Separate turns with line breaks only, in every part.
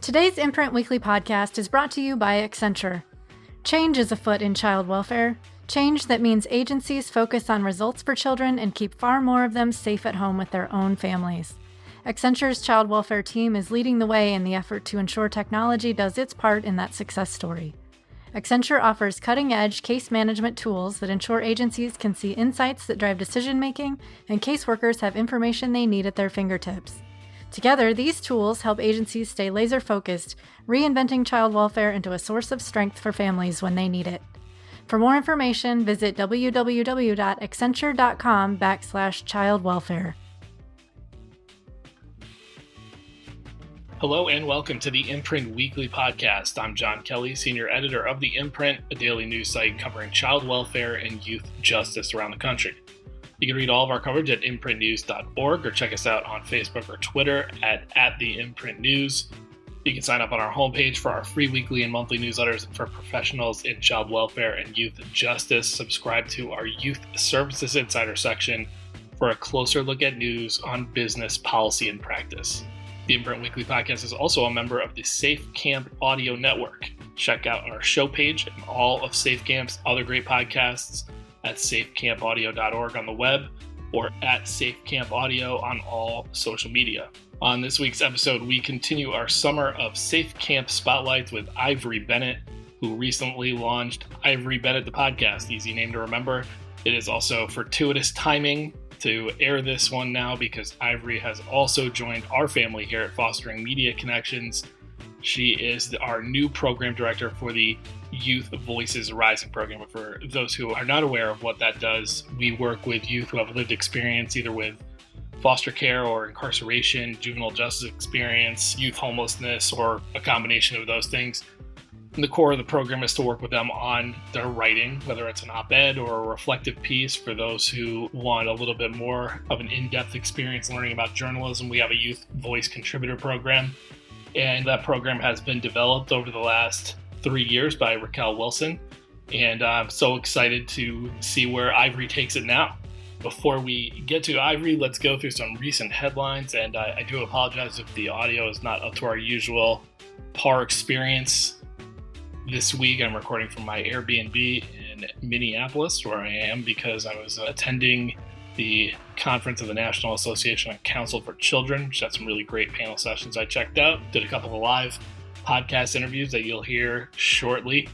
Today's Imprint Weekly podcast is brought to you by Accenture. Change is afoot in child welfare. Change that means agencies focus on results for children and keep far more of them safe at home with their own families. Accenture's child welfare team is leading the way in the effort to ensure technology does its part in that success story. Accenture offers cutting-edge case management tools that ensure agencies can see insights that drive decision-making and caseworkers have information they need at their fingertips. Together, these tools help agencies stay laser-focused, reinventing child welfare into a source of strength for families when they need it. For more information, visit www.accenture.com/childwelfare.
Hello and welcome to the Imprint Weekly Podcast. I'm John Kelly, Senior Editor of the Imprint, a daily news site covering child welfare and youth justice around the country. You can read all of our coverage at imprintnews.org or check us out on Facebook or Twitter at the Imprint News. You can sign up on our homepage for our free weekly and monthly newsletters and for professionals in child welfare and youth justice. Subscribe to our Youth Services Insider section for a closer look at news on business, policy, and practice. The Imprint Weekly Podcast is also a member of the SafeCamp audio network. Check out our show page and all of SafeCamp's other great podcasts at safecampaudio.org on the web or at SafeCamp Audio on all social media. On this week's episode, we continue our summer of SafeCamp spotlights with Ivory Bennett, who recently launched Ivory Bennett, the podcast. Easy name to remember. It is also fortuitous timing to air this one now because Ivory has also joined our family here at Fostering Media Connections. She is our new program director for the Youth Voices Rising program. But for those who are not aware of what that does, we work with youth who have lived experience either with foster care or incarceration, juvenile justice experience, youth homelessness, or a combination of those things. And the core of the program is to work with them on their writing, whether it's an op-ed or a reflective piece. For those who want a little bit more of an in-depth experience learning about journalism, we have a youth voice contributor program. And that program has been developed over the last 3 years by Raquel Wilson. And I'm so excited to see where Ivory takes it now. Before we get to Ivory, let's go through some recent headlines. And I do apologize if the audio is not up to our usual par experience. This week, I'm recording from my Airbnb in Minneapolis, where I am because I was attending the conference of the National Association of Counsel for Children, which had some really great panel sessions I checked out. Did a couple of live podcast interviews that you'll hear shortly.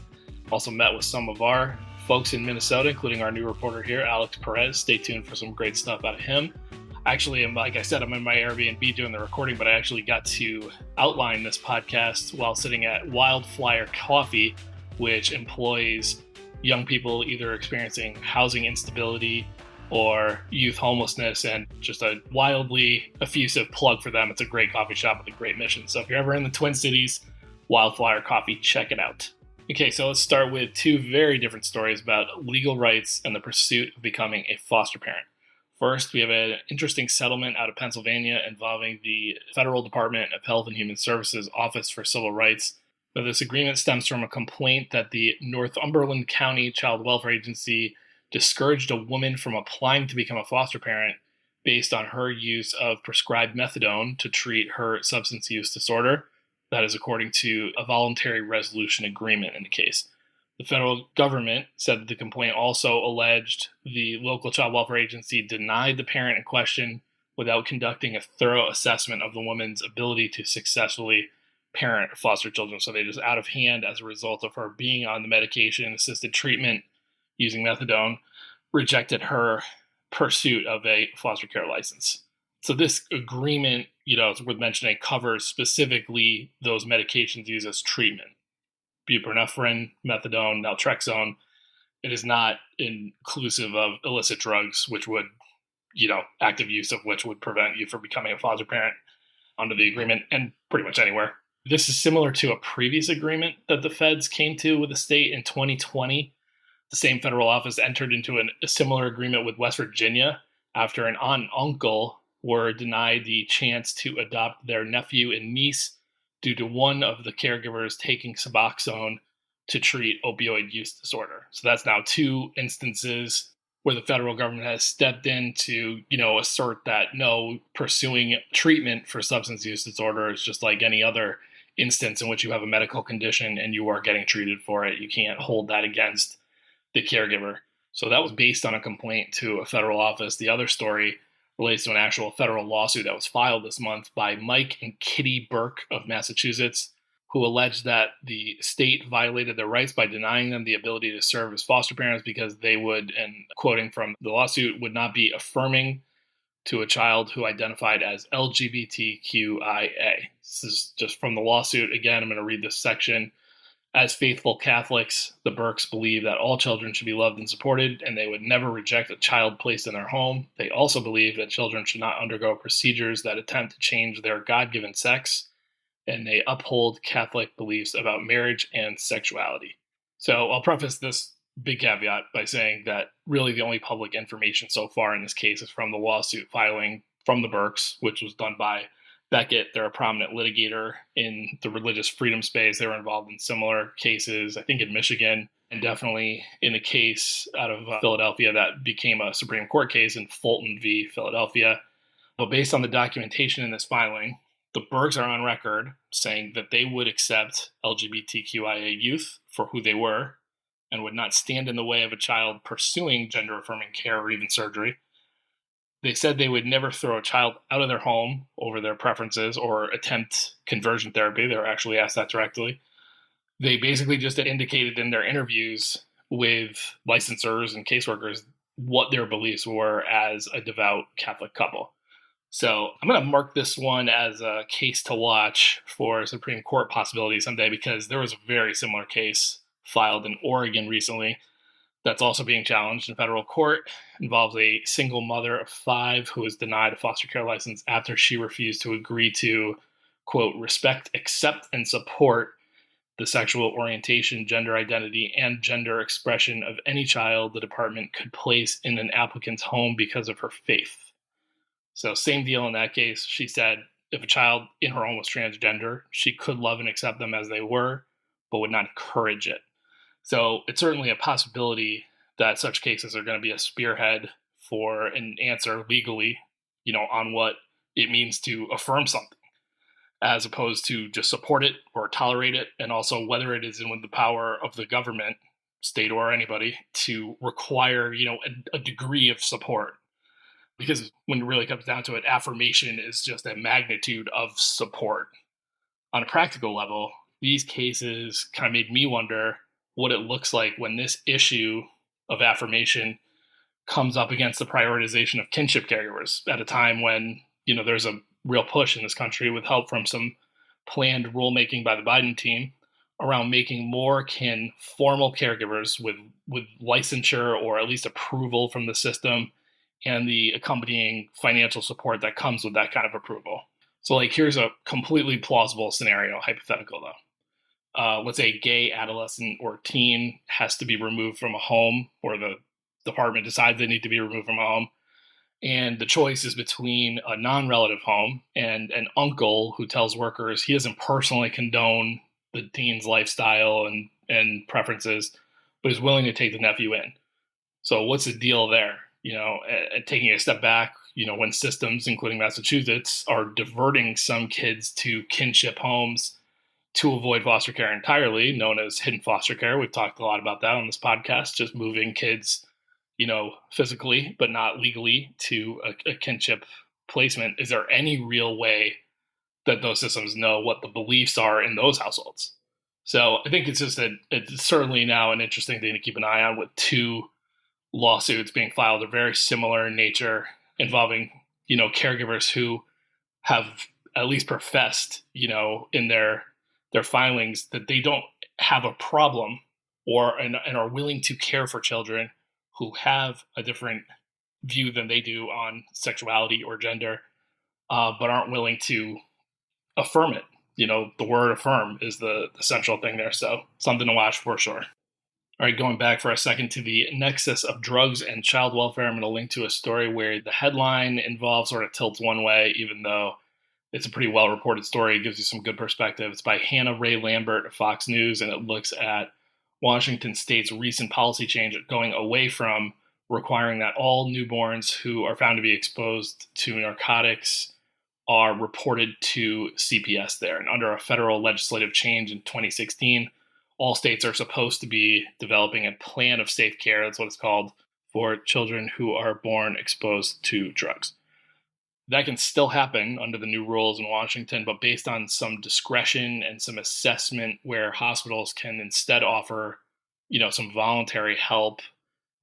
Also met with some of our folks in Minnesota, including our new reporter here, Alex Perez. Stay tuned for some great stuff out of him. Actually, like I said, I'm in my Airbnb doing the recording, but I actually got to outline this podcast while sitting at Wildflower Coffee, which employs young people either experiencing housing instability or youth homelessness, and just a wildly effusive plug for them. It's a great coffee shop with a great mission. So if you're ever in the Twin Cities, Wildflower Coffee, check it out. Okay, so let's start with two very different stories about legal rights and the pursuit of becoming a foster parent. First, we have an interesting settlement out of Pennsylvania involving the Federal Department of Health and Human Services Office for Civil Rights. But this agreement stems from a complaint that the Northumberland County Child Welfare Agency discouraged a woman from applying to become a foster parent based on her use of prescribed methadone to treat her substance use disorder. That is according to a voluntary resolution agreement in the case. The federal government said that the complaint also alleged the local child welfare agency denied the parent in question without conducting a thorough assessment of the woman's ability to successfully parent foster children. So they just out of hand as a result of her being on the medication-assisted treatment using methadone, rejected her pursuit of a foster care license. So this agreement, it's worth mentioning, covers specifically those medications used as treatment. Buprenorphine, methadone, naltrexone. It is not inclusive of illicit drugs, which would, active use of which would prevent you from becoming a foster parent under the agreement and pretty much anywhere. This is similar to a previous agreement that the feds came to with the state in 2020. The same federal office entered into a similar agreement with West Virginia after an aunt and uncle were denied the chance to adopt their nephew and niece due to one of the caregivers taking Suboxone to treat opioid use disorder. So that's now two instances where the federal government has stepped in to, assert that no, pursuing treatment for substance use disorder is just like any other instance in which you have a medical condition and you are getting treated for it. You can't hold that against the caregiver. So that was based on a complaint to a federal office. The other story relates to an actual federal lawsuit that was filed this month by Mike and Kitty Burke of Massachusetts, who alleged that the state violated their rights by denying them the ability to serve as foster parents because they would, and quoting from the lawsuit, would not be affirming to a child who identified as LGBTQIA. This is just from the lawsuit. Again, I'm going to read this section. As faithful Catholics, the Burkes believe that all children should be loved and supported, and they would never reject a child placed in their home. They also believe that children should not undergo procedures that attempt to change their God-given sex, and they uphold Catholic beliefs about marriage and sexuality. So I'll preface this big caveat by saying that really the only public information so far in this case is from the lawsuit filing from the Burkes, which was done by Beckett. They're a prominent litigator in the religious freedom space. They were involved in similar cases, I think in Michigan, and definitely in a case out of Philadelphia that became a Supreme Court case in Fulton v. Philadelphia. But based on the documentation in this filing, the Burkes are on record saying that they would accept LGBTQIA youth for who they were and would not stand in the way of a child pursuing gender-affirming care or even surgery. They said they would never throw a child out of their home over their preferences or attempt conversion therapy. They were actually asked that directly. They basically just indicated in their interviews with licensors and caseworkers what their beliefs were as a devout Catholic couple. So I'm going to mark this one as a case to watch for Supreme Court possibility someday, because there was a very similar case filed in Oregon recently that's also being challenged in federal court. It involves a single mother of 5 who was denied a foster care license after she refused to agree to, quote, respect, accept, and support the sexual orientation, gender identity, and gender expression of any child the department could place in an applicant's home because of her faith. So same deal in that case. She said if a child in her home was transgender, she could love and accept them as they were, but would not encourage it. So it's certainly a possibility that such cases are going to be a spearhead for an answer legally, on what it means to affirm something, as opposed to just support it or tolerate it, and also whether it is in the power of the government, state or anybody, to require, a degree of support. Because when it really comes down to it, affirmation is just a magnitude of support. On a practical level, these cases kind of made me wonder what it looks like when this issue of affirmation comes up against the prioritization of kinship caregivers at a time when, there's a real push in this country with help from some planned rulemaking by the Biden team around making more kin formal caregivers with licensure or at least approval from the system and the accompanying financial support that comes with that kind of approval. So here's a completely plausible scenario, hypothetical though. Let's say a gay adolescent or teen has to be removed from a home, or the department decides they need to be removed from a home. And the choice is between a non-relative home and an uncle who tells workers he doesn't personally condone the teen's lifestyle and preferences, but is willing to take the nephew in. So what's the deal there? Taking a step back, when systems, including Massachusetts, are diverting some kids to kinship homes to avoid foster care entirely, known as hidden foster care. We've talked a lot about that on this podcast, just moving kids, physically, but not legally to a kinship placement. Is there any real way that those systems know what the beliefs are in those households? So I think it's certainly now an interesting thing to keep an eye on, with 2 lawsuits being filed. They're very similar in nature, involving, caregivers who have at least professed, in their filings that they don't have a problem and are willing to care for children who have a different view than they do on sexuality or gender, but aren't willing to affirm it. The word affirm is the central thing there. So something to watch for sure. All right, going back for a second to the nexus of drugs and child welfare, I'm going to link to a story where the headline involves sort of tilts one way, even though it's a pretty well-reported story. It gives you some good perspective. It's by Hannah Ray Lambert of Fox News, and it looks at Washington State's recent policy change going away from requiring that all newborns who are found to be exposed to narcotics are reported to CPS there. And under a federal legislative change in 2016, all states are supposed to be developing a plan of safe care, that's what it's called, for children who are born exposed to drugs. That can still happen under the new rules in Washington, but based on some discretion and some assessment where hospitals can instead offer, some voluntary help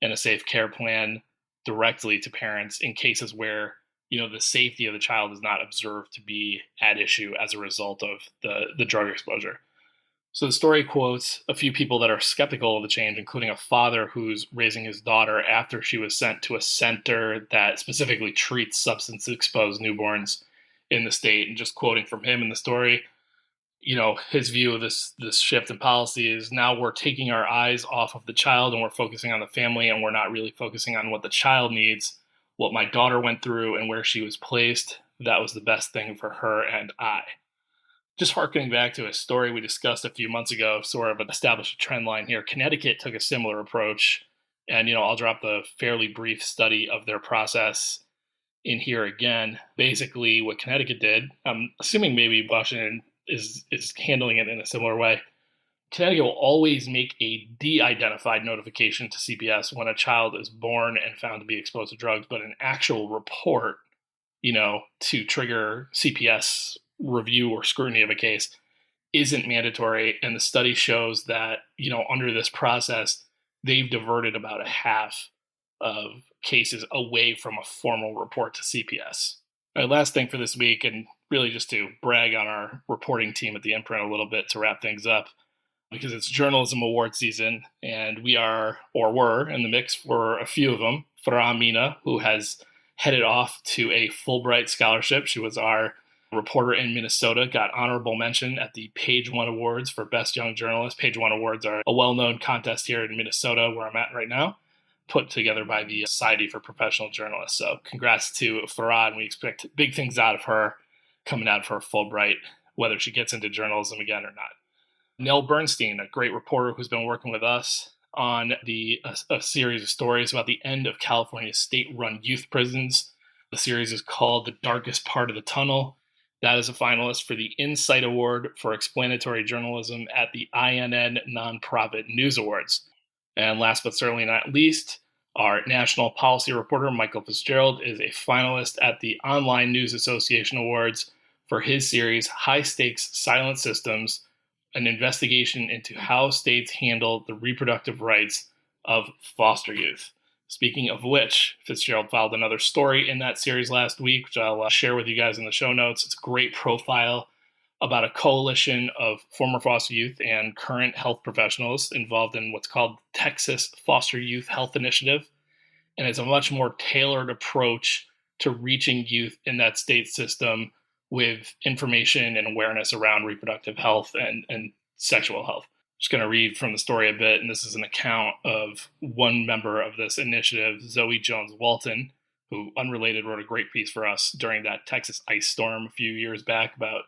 and a safe care plan directly to parents in cases where the safety of the child is not observed to be at issue as a result of the drug exposure. So the story quotes a few people that are skeptical of the change, including a father who's raising his daughter after she was sent to a center that specifically treats substance-exposed newborns in the state. And just quoting from him in the story, his view of this shift in policy is now we're taking our eyes off of the child and we're focusing on the family, and we're not really focusing on what the child needs. What my daughter went through and where she was placed, that was the best thing for her and I. Just harkening back to a story we discussed a few months ago, sort of established a trend line here. Connecticut took a similar approach, and I'll drop the fairly brief study of their process in here again. Basically, what Connecticut did, I'm assuming maybe Washington is handling it in a similar way. Connecticut will always make a de-identified notification to CPS when a child is born and found to be exposed to drugs, but an actual report, to trigger CPS review or scrutiny of a case isn't mandatory. And the study shows that, under this process, they've diverted about a half of cases away from a formal report to CPS. All right, last thing for this week, and really just to brag on our reporting team at the Imprint a little bit to wrap things up, because it's journalism award season, and we are, or were, in the mix for a few of them. Farah Mina, who has headed off to a Fulbright scholarship. She was our reporter in Minnesota, got honorable mention at the Page One Awards for Best Young Journalist. Page One Awards are a well-known contest here in Minnesota, where I'm at right now, put together by the Society for Professional Journalists. So congrats to Farah, and we expect big things out of her coming out of her Fulbright, whether she gets into journalism again or not. Nell Bernstein, a great reporter who's been working with us on a series of stories about the end of California's state-run youth prisons. The series is called The Darkest Part of the Tunnel. That is a finalist for the Insight Award for Explanatory Journalism at the INN Nonprofit News Awards. And last but certainly not least, our national policy reporter, Michael Fitzgerald, is a finalist at the Online News Association Awards for his series, High Stakes Silent Systems, an investigation into how states handle the reproductive rights of foster youth. Speaking of which, Fitzgerald filed another story in that series last week, which I'll share with you guys in the show notes. It's a great profile about a coalition of former foster youth and current health professionals involved in what's called Texas Foster Youth Health Initiative. And it's a much more tailored approach to reaching youth in that state system with information and awareness around reproductive health and sexual health. Just going to read from the story a bit, and this is an account of one member of this initiative, Zoe Jones-Walton, who, unrelated, wrote a great piece for us during that Texas ice storm a few years back about,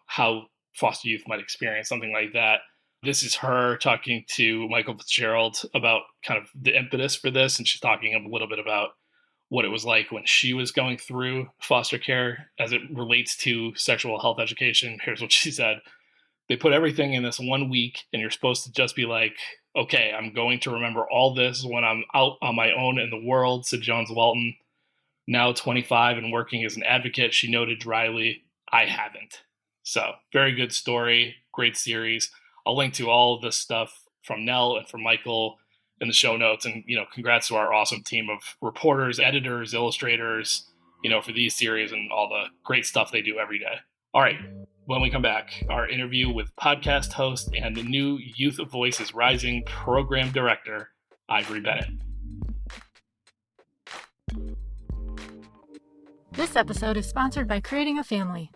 how foster youth might experience something like that. This is her talking to Michael Fitzgerald about kind of the impetus for this, and she's talking a little bit about what it was like when she was going through foster care as it relates to sexual health education. Here's what she said. They put everything in this 1 week, and you're supposed to just be like, okay, I'm going to remember all this when I'm out on my own in the world, said Jones-Walton. Now 25 and working as an advocate, she noted dryly, I haven't. So very good story, great series. I'll link to all of this stuff from Nell and from Michael in the show notes. And, congrats to our awesome team of reporters, editors, illustrators, for these series and all the great stuff they do every day. All right. When we come back, our interview with podcast host and the new Youth Voices Rising program director, Ivory Bennett.
This episode is sponsored by Creating a Family.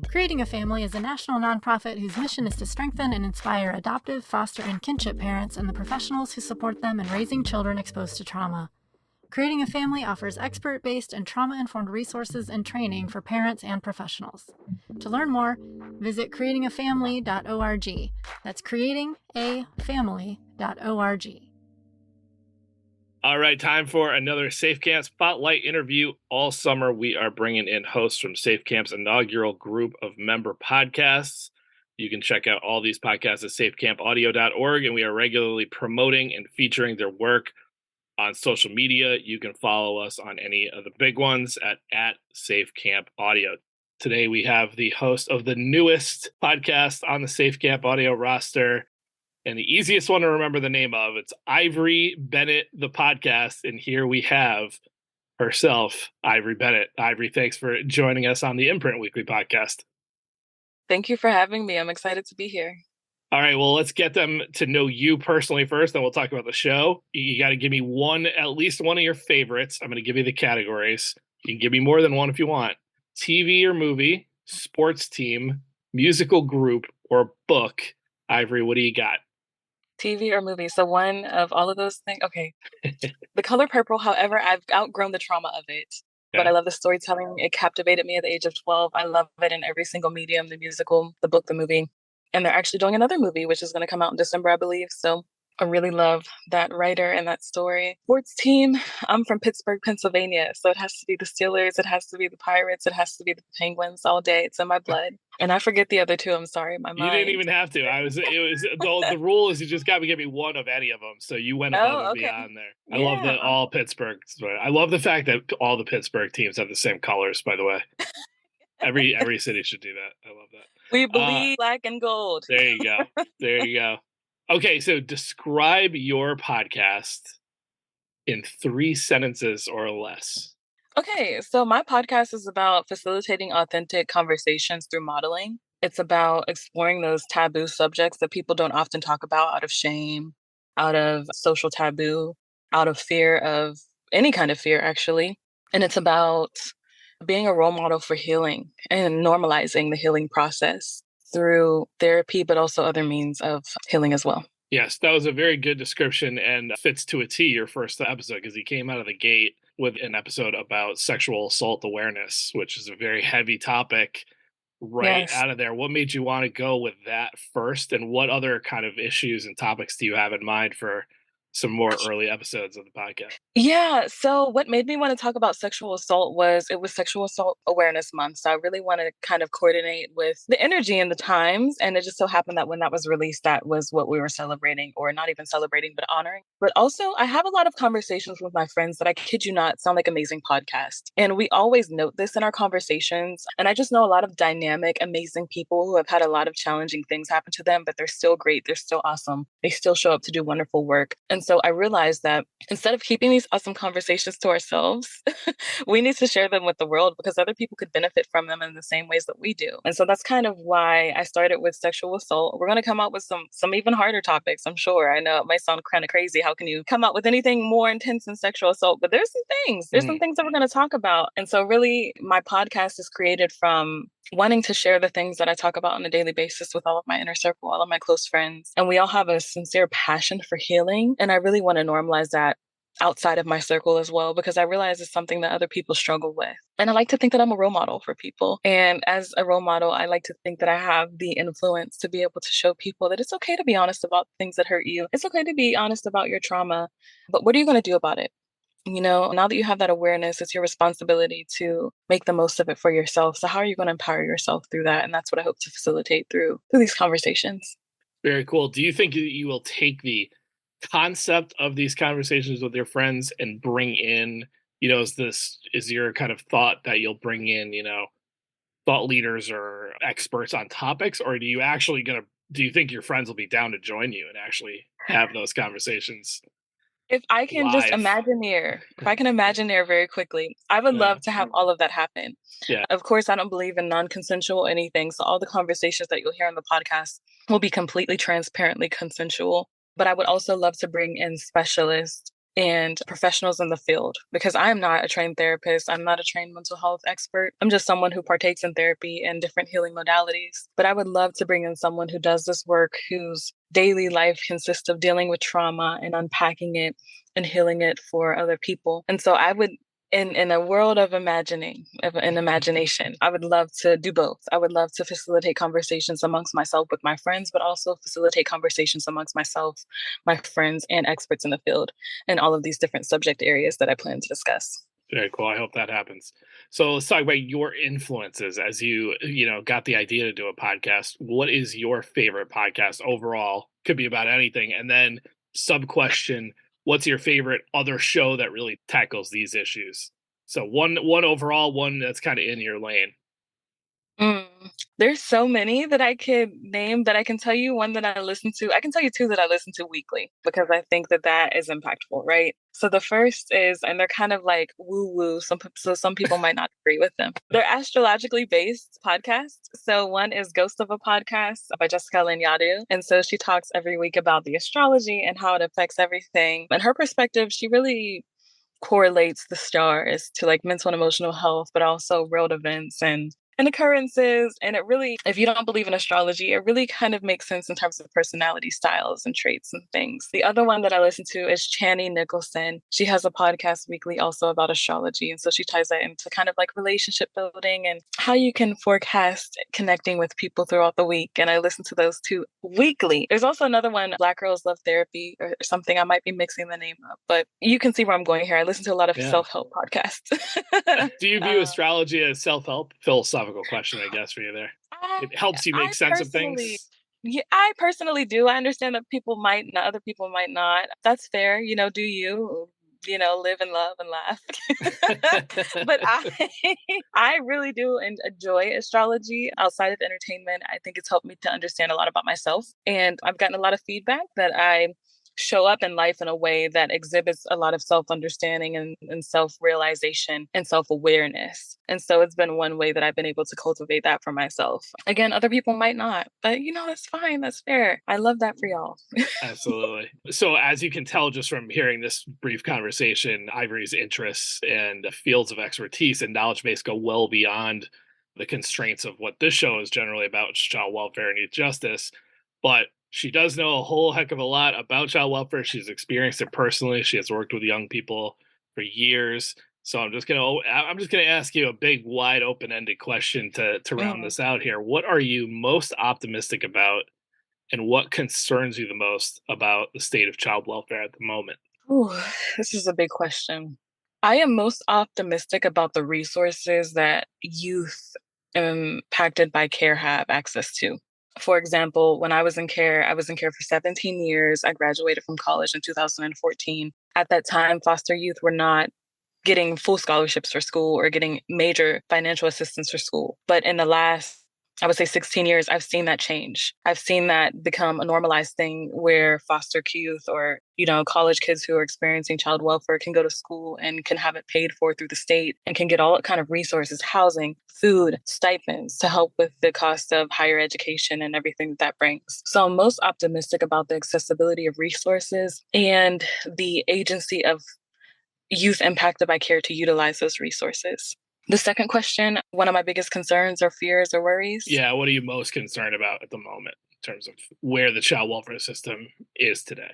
Creating a Family is a national nonprofit whose mission is to strengthen and inspire adoptive, foster, and kinship parents and the professionals who support them in raising children exposed to trauma. Creating a Family offers expert-based and trauma-informed resources and training for parents and professionals. To learn more, visit creatingafamily.org. That's creatingafamily.org.
All right, time for another SafeCamp Spotlight interview. All summer, we are bringing in hosts from SafeCamp's inaugural group of member podcasts. You can check out all these podcasts at safecampaudio.org, and we are regularly promoting and featuring their work on social media. You can follow us on any of the big ones at SafeCamp Audio. Today, we have the host of the newest podcast on the SafeCamp Audio roster, and the easiest one to remember the name of. It's Ivory Bennett, the podcast. And here we have herself, Ivory Bennett. Ivory, thanks for joining us on the Imprint Weekly podcast.
Thank you for having me. I'm excited to be here.
All right, well, let's get them to know you personally first, then we'll talk about the show. You got to give me at least one of your favorites. I'm going to give you the categories. You can give me more than one if you want. TV or movie, sports team, musical group, or book. Ivory, what do you got?
TV or movie. So one of all of those things. Okay. The Color Purple, however, I've outgrown the trauma of it. Yeah. But I love the storytelling. It captivated me at the age of 12. I love it in every single medium, the musical, the book, the movie. And they're actually doing another movie, which is going to come out in December, I believe. So I really love that writer and that story. Sports team, I'm from Pittsburgh, Pennsylvania. So it has to be the Steelers. It has to be the Pirates. It has to be the Penguins all day. It's in my blood. And I forget the other two. I'm sorry. My mind.
You didn't even have to. The rule is you just got to give me one of any of them. So you went above and beyond there. I love that all Pittsburgh. I love the fact that all the Pittsburgh teams have the same colors, by the way. Every city should do that. I love that.
We bleed black and gold.
There you go. There you go. Okay, so describe your podcast in 3 sentences or less.
Okay, so my podcast is about facilitating authentic conversations through modeling. It's about exploring those taboo subjects that people don't often talk about out of shame, out of social taboo, out of fear of any kind of fear, actually. And it's about being a role model for healing and normalizing the healing process through therapy, but also other means of healing as well.
Yes, that was a very good description and fits to a T your first episode, because he came out of the gate with an episode about sexual assault awareness, which is a very heavy topic out of there. What made you want to go with that first, and what other kind of issues and topics do you have in mind for some more early episodes of the podcast?
Yeah. So what made me want to talk about sexual assault was Sexual Assault Awareness Month. So I really want to kind of coordinate with the energy and the times. And it just so happened that when that was released, that was what we were celebrating, or not even celebrating, but honoring. But also I have a lot of conversations with my friends that, I kid you not, sound like amazing podcasts. And we always note this in our conversations. And I just know a lot of dynamic, amazing people who have had a lot of challenging things happen to them, but they're still great. They're still awesome. They still show up to do wonderful work. And so I realized that instead of keeping these awesome conversations to ourselves, we need to share them with the world, because other people could benefit from them in the same ways that we do. And so that's kind of why I started with sexual assault. We're going to come out with some even harder topics, I'm sure. I know it might sound kind of crazy. How can you come out with anything more intense than sexual assault? But there's some things. There's some things that we're going to talk about. And so really, my podcast is created from wanting to share the things that I talk about on a daily basis with all of my inner circle, all of my close friends. And we all have a sincere passion for healing. And I really want to normalize that outside of my circle as well, because I realize it's something that other people struggle with. And I like to think that I'm a role model for people. And as a role model, I like to think that I have the influence to be able to show people that it's okay to be honest about things that hurt you. It's okay to be honest about your trauma. But what are you going to do about it? You know, now that you have that awareness, it's your responsibility to make the most of it for yourself. So how are you going to empower yourself through that? And that's what I hope to facilitate through these conversations.
Very cool. Do you think you will take the concept of these conversations with your friends and bring in, is your kind of thought that you'll bring in, thought leaders or experts on topics, or do you think your friends will be down to join you and actually have those conversations?
If I can just imagineer very quickly, I would love to have all of that happen. Yeah. Of course, I don't believe in non-consensual anything. So all the conversations that you'll hear on the podcast will be completely transparently consensual. But I would also love to bring in specialists and professionals in the field, because I am not a trained therapist. I'm not a trained mental health expert. I'm just someone who partakes in therapy and different healing modalities. But I would love to bring in someone who does this work, whose daily life consists of dealing with trauma and unpacking it and healing it for other people. And so I would in a world of imagination, I would love to do both. I would love to facilitate conversations amongst myself with my friends, but also facilitate conversations amongst myself, my friends, and experts in the field, and all of these different subject areas that I plan to discuss.
Very cool. I hope that happens. So let's talk about your influences as you got the idea to do a podcast. What is your favorite podcast overall? Could be about anything. And then sub question, what's your favorite other show that really tackles these issues? So one overall, one that's kind of in your lane.
Mm. There's so many that I could name that I can tell you one that I listen to. I can tell you two that I listen to weekly because I think that that is impactful, right? So the first is, and they're kind of like woo woo. So some people might not agree with them. They're astrologically based podcasts. So one is Ghost of a Podcast by Jessica Lanyadu. And so she talks every week about the astrology and how it affects everything. And her perspective, she really correlates the stars to like mental and emotional health, but also world events and occurrences. And it really, if you don't believe in astrology, it really kind of makes sense in terms of personality styles and traits and things. The other one that I listen to is Chani Nicholson. She has a podcast weekly also about astrology. And so she ties that into kind of like relationship building and how you can forecast connecting with people throughout the week. And I listen to those two weekly. There's also another one, Black Girls Love Therapy or something. I might be mixing the name up, but you can see where I'm going here. I listen to a lot of
Yeah.
self-help podcasts.
Do you view astrology as self-help? Philosophical question, I guess, for you there. It helps you make sense of things.
Yeah, I personally do. I understand that people might not, other people might not. That's fair. Do you, live and love and laugh. But I really do enjoy astrology outside of entertainment. I think it's helped me to understand a lot about myself. And I've gotten a lot of feedback that I show up in life in a way that exhibits a lot of self-understanding and self-realization and self-awareness. And so it's been one way that I've been able to cultivate that for myself. Again, other people might not, but that's fine. That's fair. I love that for y'all.
Absolutely. So as you can tell just from hearing this brief conversation, Ivory's interests and fields of expertise and knowledge base go well beyond the constraints of what this show is generally about, child welfare and youth justice. But she does know a whole heck of a lot about child welfare. She's experienced it personally. She has worked with young people for years. So I'm just gonna ask you a big, wide, open-ended question to round this out here. What are you most optimistic about, and what concerns you the most about the state of child welfare at the moment?
Ooh, this is a big question. I am most optimistic about the resources that youth impacted by care have access to. For example, when I was in care for 17 years. I graduated from college in 2014. At that time, foster youth were not getting full scholarships for school or getting major financial assistance for school. But in the last, I would say 16 years, I've seen that change. I've seen that become a normalized thing where foster youth or, college kids who are experiencing child welfare can go to school and can have it paid for through the state and can get all kind of resources, housing, food, stipends to help with the cost of higher education and everything that brings. So I'm most optimistic about the accessibility of resources and the agency of youth impacted by care to utilize those resources. The second question, one of my biggest concerns or fears or worries.
Yeah, what are you most concerned about at the moment in terms of where the child welfare system is today?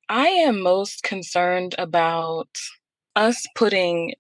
I am most concerned about us putting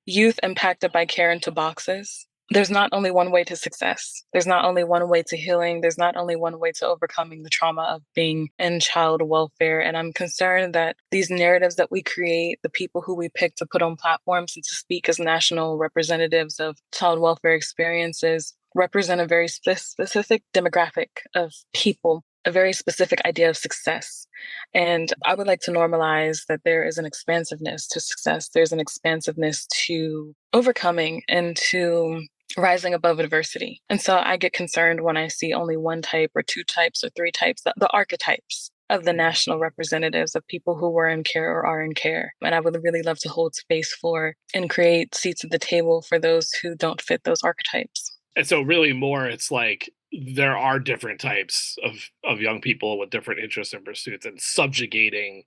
youth impacted by care into boxes. There's not only one way to success. There's not only one way to healing. There's not only one way to overcoming the trauma of being in child welfare. And I'm concerned that these narratives that we create, the people who we pick to put on platforms and to speak as national representatives of child welfare experiences, represent a very specific demographic of people, a very specific idea of success. And I would like to normalize that there is an expansiveness to success. There's an expansiveness to overcoming and to rising above adversity. And so I get concerned when I see only one type or two types or three types, the archetypes of the national representatives of people who were in care or are in care. And I would really love to hold space for and create seats at the table for those who don't fit those archetypes.
And so really more, it's like there are different types of young people with different interests and pursuits, and subjugating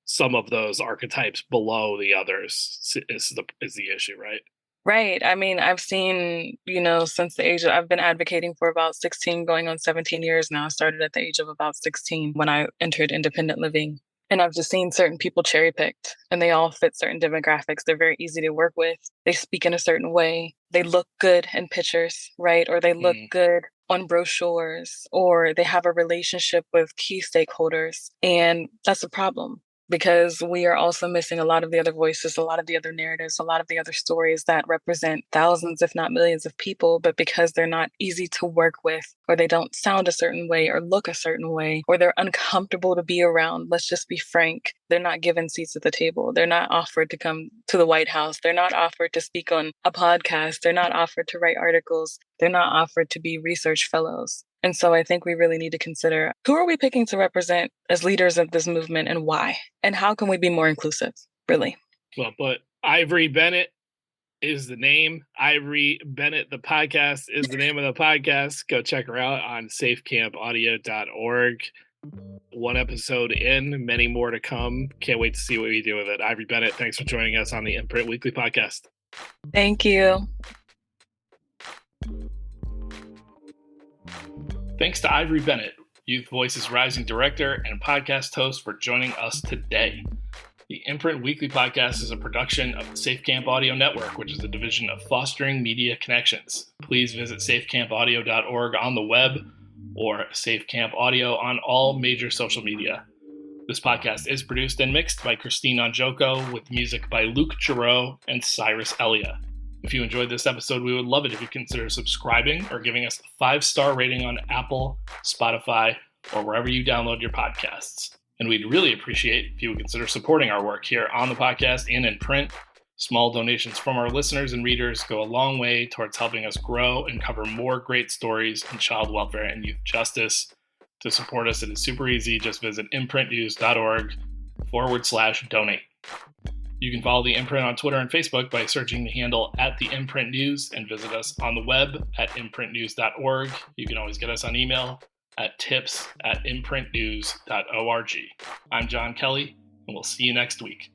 some of those archetypes below the others is the issue, right?
Right. I mean, I've seen, since the age I've been advocating for about 16, going on 17 years now. I started at the age of about 16 when I entered independent living. And I've just seen certain people cherry picked and they all fit certain demographics. They're very easy to work with. They speak in a certain way. They look good in pictures, right? Or they look good on brochures, or they have a relationship with key stakeholders. And that's a problem, because we are also missing a lot of the other voices, a lot of the other narratives, a lot of the other stories that represent thousands, if not millions of people. But because they're not easy to work with, or they don't sound a certain way or look a certain way, or they're uncomfortable to be around, let's just be frank, they're not given seats at the table. They're not offered to come to the White House. They're not offered to speak on a podcast. They're not offered to write articles. They're not offered to be research fellows. And so I think we really need to consider, who are we picking to represent as leaders of this movement, and why? And how can we be more inclusive, really?
Well, but Ivory Bennett is the name. Ivory Bennett, the podcast, is the name of the podcast. Go check her out on safecampaudio.org. One episode in, many more to come. Can't wait to see what we do with it. Ivory Bennett, thanks for joining us on the Imprint Weekly Podcast.
Thank you.
Thanks to Ivory Bennett, Youth Voice's rising director and podcast host, for joining us today. The Imprint Weekly Podcast is a production of the SafeCamp Audio Network, which is a division of Fostering Media Connections. Please visit safecampaudio.org on the web, or SafeCamp Audio on all major social media. This podcast is produced and mixed by Christine Onjoko, with music by Luke Giroux and Cyrus Elia. If you enjoyed this episode, we would love it if you consider subscribing or giving us a 5-star rating on Apple, Spotify, or wherever you download your podcasts. And we'd really appreciate if you would consider supporting our work here on the podcast and in print. Small donations from our listeners and readers go a long way towards helping us grow and cover more great stories in child welfare and youth justice. To support us, it is super easy. Just visit imprintnews.org/donate. You can follow The Imprint on Twitter and Facebook by searching the handle @TheImprintNews, and visit us on the web at imprintnews.org. You can always get us on email at tips@imprintnews.org. I'm John Kelly, and we'll see you next week.